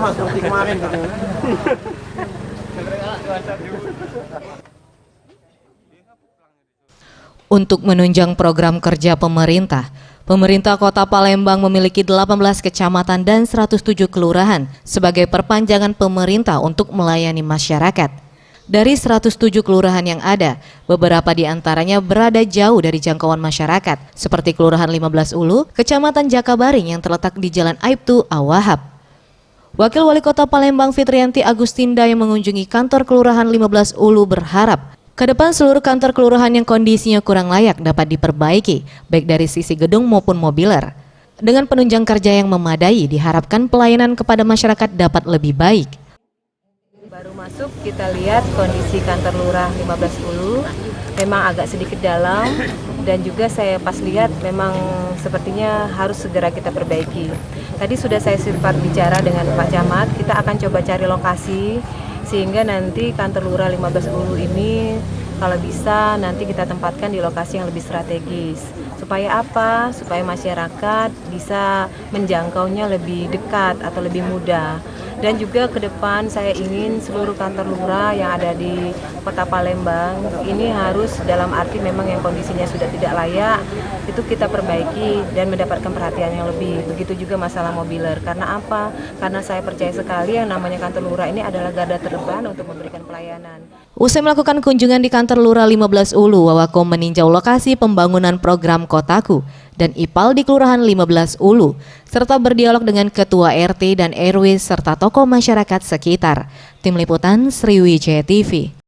Seperti kemarin katanya. Untuk menunjang program kerja pemerintah, Pemerintah Kota Palembang memiliki 18 kecamatan dan 107 kelurahan sebagai perpanjangan pemerintah untuk melayani masyarakat. Dari 107 kelurahan yang ada, beberapa di antaranya berada jauh dari jangkauan masyarakat, seperti Kelurahan 15 Ulu, Kecamatan Jakabaring yang terletak di Jalan Aibtu Awahab. Wakil Wali Kota Palembang Fitrianti Agustinda yang mengunjungi kantor Kelurahan 15 Ulu berharap ke depan seluruh kantor kelurahan yang kondisinya kurang layak dapat diperbaiki, baik dari sisi gedung maupun mobiler. Dengan penunjang kerja yang memadai, diharapkan pelayanan kepada masyarakat dapat lebih baik. Baru masuk kita lihat kondisi kantor lurah 15 Ulu memang agak sedikit dalam, dan juga saya pas lihat memang sepertinya harus segera kita perbaiki. Tadi sudah saya sempat bicara dengan Pak Camat, kita akan coba cari lokasi sehingga nanti kantor lurah 15 Ulu ini kalau bisa nanti kita tempatkan di lokasi yang lebih strategis. Supaya apa? Supaya masyarakat bisa menjangkaunya lebih dekat atau lebih mudah. Dan juga ke depan saya ingin seluruh kantor lurah yang ada di Kota Palembang ini harus dalam arti memang yang kondisinya sudah tidak layak itu kita perbaiki dan mendapatkan perhatian yang lebih. Begitu juga masalah mobiler. Karena apa? Karena saya percaya sekali yang namanya kantor lurah ini adalah garda terdepan untuk memberikan pelayanan. Usai melakukan kunjungan di kantor Lurah 15 Ulu, Wawako meninjau lokasi pembangunan program Kotaku dan IPAL di Kelurahan 15 Ulu, serta berdialog dengan Ketua RT dan RW serta tokoh masyarakat sekitar. Tim Liputan Sriwijaya TV.